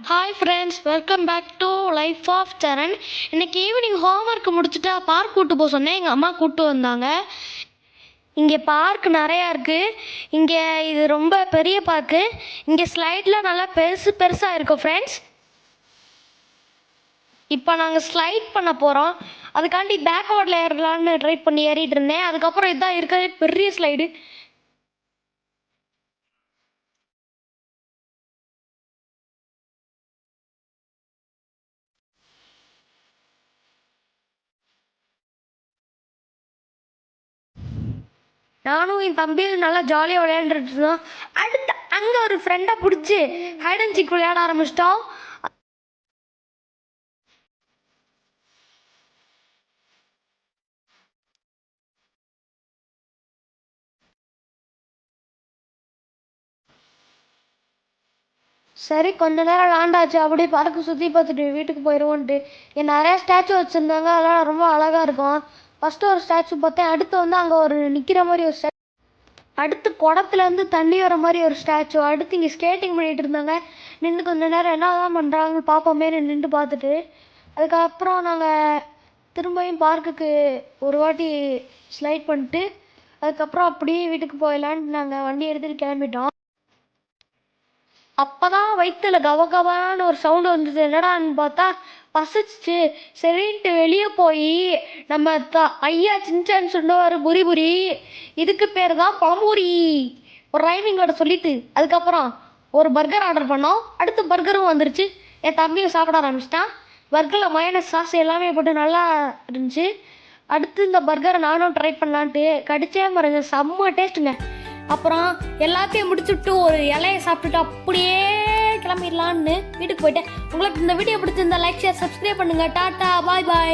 Hi friends, welcome back to life of Saran. இன்னைக்கு evening homework முடிச்சுட்டு park கூப்பிட்டு போக சொன்னேன். எங்கள் அம்மா கூப்பிட்டு வந்தாங்க. இங்கே பார்க் நிறையா இருக்குது. இங்கே இது ரொம்ப பெரிய பார்க்கு. இங்கே ஸ்லைட்லாம் நல்லா பெருசாக இருக்கும் ஃப்ரெண்ட்ஸ். இப்போ நாங்கள் ஸ்லைட் பண்ண போகிறோம். அதுக்காண்டி பேக்வேர்டில் ஏறலான்னு ட்ரை பண்ணி ஏறிட்டு இருந்தேன். அதுக்கப்புறம் இதான் இருக்கிற பெரிய ஸ்லைடு. நானும் என் தம்பியும் நல்லா ஜாலியாக விளையாண்டுட்டு இருந்தோம். அடுத்து அங்கே ஒரு ஃப்ரெண்டை பிடிச்சி ஹைட் அண்ட் சீக் விளையாட ஆரம்பிச்சிட்டோம். சரி, கொஞ்ச நேரம் விளாண்டாச்சு. அப்படியே பார்க்கு சுற்றி பார்த்துட்டு வீட்டுக்கு போயிடுவோன்ட்டு. என் நிறையா ஸ்டாச்சு வச்சுருந்தாங்க. அதெல்லாம் ரொம்ப அழகாக இருக்கும். ஃபஸ்ட்டு ஒரு ஸ்டாச்சு பார்த்தேன். அடுத்து வந்து அங்கே ஒரு நிற்கிற மாதிரி ஒரு ஸ்டாச்சு. அடுத்து குடத்துலேருந்து தண்ணி வர மாதிரி ஒரு ஸ்டாச்சு. அடுத்து இங்கே ஸ்கேட்டிங் பண்ணிகிட்டு இருந்தாங்க. நின்று கொஞ்ச நேரம் என்ன தான் பண்ணுறாங்கன்னு பார்ப்போமே நின்று பார்த்துட்டு அதுக்கப்புறம் நாங்கள் திரும்பியும் பார்க்குக்கு ஒரு வாட்டி ஸ்லைட் பண்ணிட்டு அதுக்கப்புறம் அப்படியே வீட்டுக்கு போயிடலான்ட்டு நாங்கள் வண்டி எடுத்துகிட்டு கிளம்பிட்டோம். அப்போதான் வயிற்றுல கவகவான்னு ஒரு சவுண்டு வந்தது. என்னடான்னு பார்த்தா பசிச்சு. சரின்ட்டு வெளியே போய் நம்ம ஐயா சின்சான்னு சொல்லுவார், புரி புரி, இதுக்கு பேர் தான் பழம்பூரி ஒரு ரைமிங்கோட சொல்லிட்டு அதுக்கப்புறம் ஒரு பர்கர் ஆர்டர் பண்ணோம். அடுத்து பர்கரும் வந்துருச்சு. என் தம்பியும் சாப்பிட ஆரம்பிச்சிட்டான். பர்கரில் மயோனஸ் சாஸ் எல்லாமே போட்டு நல்லா இருந்துச்சு. அடுத்து இந்த பர்கரை நானும் ட்ரை பண்ணலான்ட்டு கடிச்சே பாருங்க, செம்ம டேஸ்ட்டுங்க. அப்புறம் எல்லாத்தையும் முடிச்சுட்டு ஒரு இலையை சாப்பிட்டுட்டு அப்படியே கிளம்பிடலான்னு வீட்டுக்கு போயிட்டேன். உங்களுக்கு இந்த வீடியோ பிடிச்சிருந்தா லைக், ஷேர், சப்ஸ்கிரைப் பண்ணுங்கள். டாட்டா, பாய் பாய்.